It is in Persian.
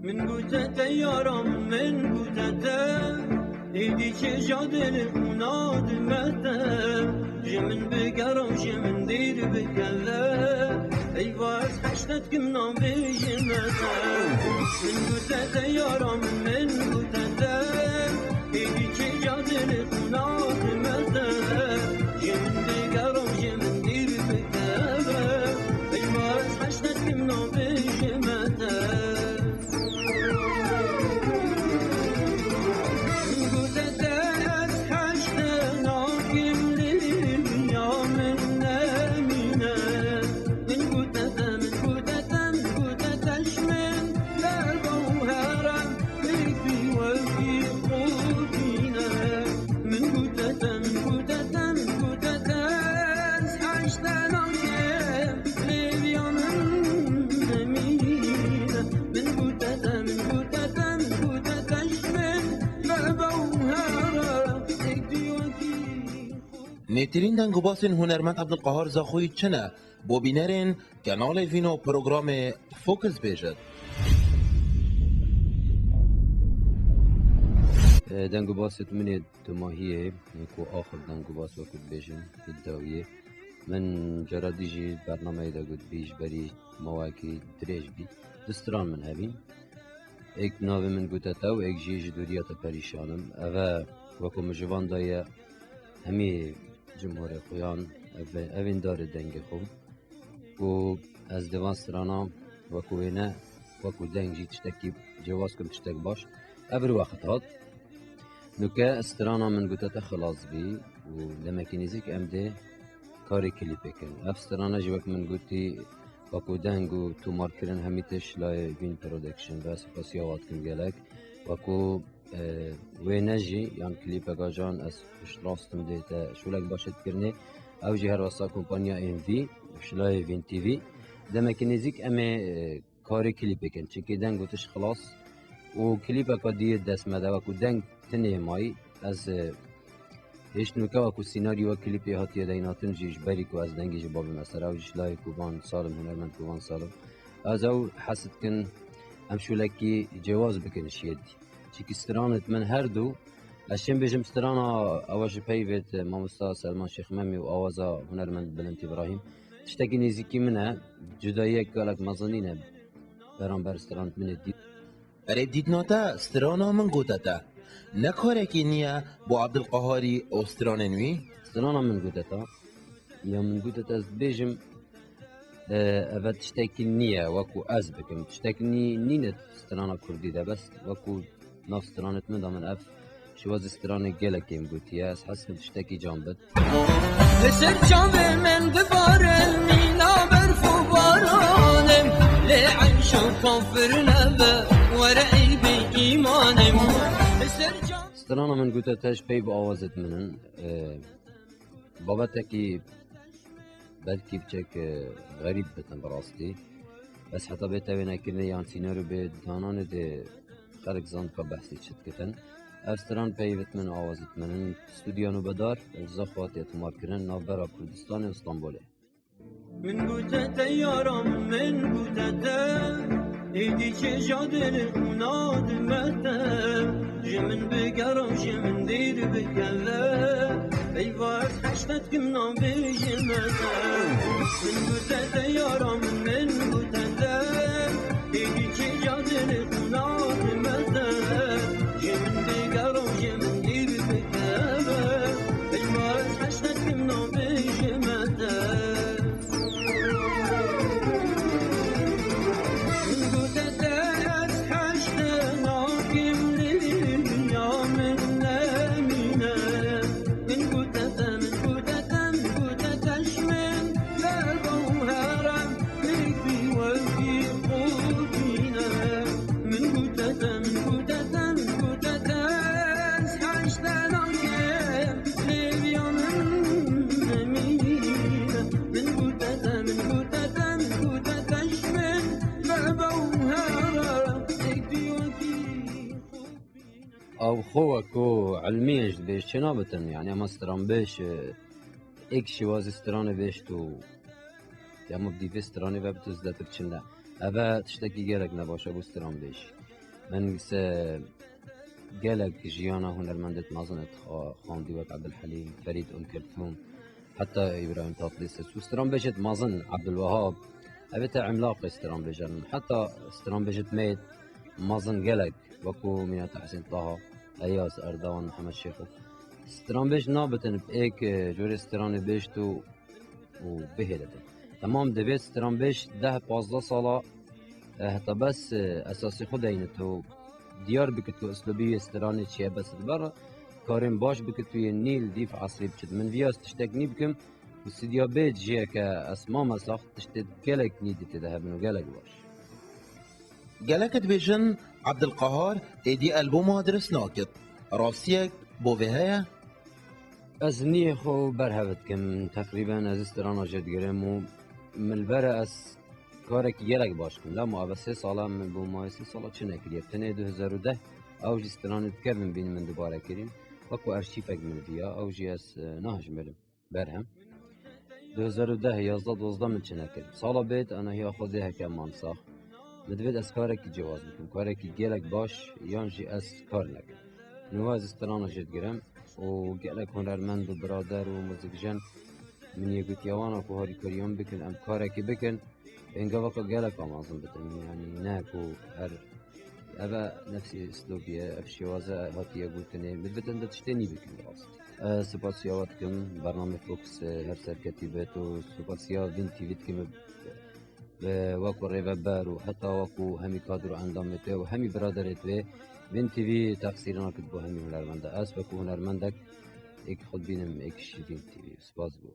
من قوتت یارم من قوتت ایدی که جادل نادمته جمن بگرم جمن دیر بگله ای واز حشتت کم نام بیجمته من قوتت یارم من قوتت ایدی که جادل نادمته جمن بگرم جمن دیر بگله ای واز حشتت کم نام بیجمته نترین دنگو باسن هنرمند عبدالقهار زاخوی چنه بو بینرین کانال وینو پروگرام فوکس بیجد دنگو باست من دماهیه کو آخر دنگو باست وقت بیجن الداویه من جرادیجی برنامه دا گود بیش بری مواقعی دریج بی دستران من هبین ایک ناو من گوته تا و ایک جیج دوریات پریشانم اوه وکو مجوان دایه همی جمهوری خویان اوین داره دنگ خوب و از دوان سرانا وکو اینه وکو دنگ جی تشتکی جواز کم تشتک باش ابر وقت هات نوکه استرانا من گوته تا خلاص بی و لمکینیزیک امده کاری کلیپه کن افسترانا جی وک من گوتی وکو دنگ و تو مارکرن همیتش لای وین پرودکشن و سپاسی آوات کن گلک وکو وینجی یان کلیپ گاجان از شراستم دیتا شولک باشد کرنه او جی هر واسا کمپانیا این وی شلای وین تی وی دمک نزیک امه کاری کلیپ کن چکی دنگ گوتش خلاص و کلیپ اکا دیر دست مده وکو دنگ تنه مای از هیچ نوکا وکو سیناریو کلیپی هاتیه دیناتن جیش بری کو از دنگی جباب مسر او جشلای کوبان سالم هنرمند کوبان سالم از او حسد کن هم شولکی جواز بکنش یدی چیکی استرانت من هر دو اشیم بجم استرانا اواج پیوت مامستا سلمان شیخ ممی و آوازا هنرمند بلنت ابراهیم تشتکی نزیکی منه جدایی کالک مزانینه برانبر استرانت منه دید اره دیدناتا استرانا من گوته تا نکاره که نیه بو عبدالقهاری استران نوی استرانا من گوته تا یا من گوته تا از بجم اوه تشتکی نیه وکو از بکم تشتکی نینه استرانا کردی ده بس وکو ناف استرانت من دامن اف شواز استران گلکیم گوتیه از حسن تشتکی جان بد لسر جام من دبار المينا برفو بارانم لعيش وكفر نبا ورعي بإيمانم لسر جام استرانا من گوته تاش پی با آوازت منن بابتا کی بلکی بچک غریب بتن براستی بس حتی بتوینه کرنه یان سینارو به دانان ده خلق زند که بحثی چت کتن استران پیوت من آوازت منن استودیانو بدار زخوات اعتماد کرن نابرا کردستان استانبوله من قوتت یارم من قوتت ایدی که جادل نادمته جمن بگرم جمن دیر بگله ای واز حشتت کم نام بیجمته من قوتت یارم من قوتت ایدی که جادل نادمته جمن بگرم جمن دیر بگله ای واز حشتت کم نام بیجمته او خوه کو علمیش بیش چنا بتن یعنی اما استران بیش ایک شواز استران بیش تو یا مبدی استرانی و بتوز دتر چنده اوه تشتکی گرک نباشه بو استران بیش من قالك جيانا هنرمندت مازنت خاندي وك عبد الحليم فريد أم كلثوم حتى إبراهيم تطليس وستران بجت مازن عبد الوهاب أبتا عملاق ستران بجن حتى ستران بجت ميت مازن قالك وكو من حسين طه أياس أردوان محمد شيخو ستران بيج نابتن بإيك جوري ستران بيجتو وبهلتن تمام دبيت ستران بيج 10-15 سالة حتى بس أساسي خدينتو ديار بكتو أسلوبية ستراني تشي بس برا كارين باش بكتو النيل ديف عصري بكت من فياس تشتكني بكم واستديا بيت جيا كأسماء مساخ تشتت قالك نيدي تذهب منو قالك باش قالك بيجن عبد القهار إيدي ألبوم درس ناكت راسيك بوفيهايا أزني خو برهبت كم تقريبا از استرانا جد گرمو من البرا اس كارك يلك باش كم لا ما بس 3 ساله من بو ما 3 ساله چنه كريب تنه 2010 او جي استرانا تكرم بين من دوباره كريم وكو ارشيفك من فيها او جي اس نهج ملم برهم 2010 11 12 من چنه كريم سالا بيت انا هي خودها كمان صح مدفد اس كارك جواز بكم كارك يلك باش يانجي اس كار لك نواز استرانا جد گرم وقالك هنرمند وبرادر وموزيكجن من يقول يوانا كو هاري كريون بكن ام كاركي بكن إن قبل قالك ما أظن بتن يعني ناكو هر أبا نفسي أسلوبية أبشي وازا هاتي يقول تاني بدبتن تشتني بكن راست سباسيواتكم برنامج فوكس هر سر كتيباتو سباسيا فين تي فيتكم واكو ريفابار وحتى واكو همي كادرو عندامته وهمي برادرته فين تي في تفسيرنا كتبو همي هنرمندك أسبك هنرمندك إك خد بينم إك شي فين تي في سباس بو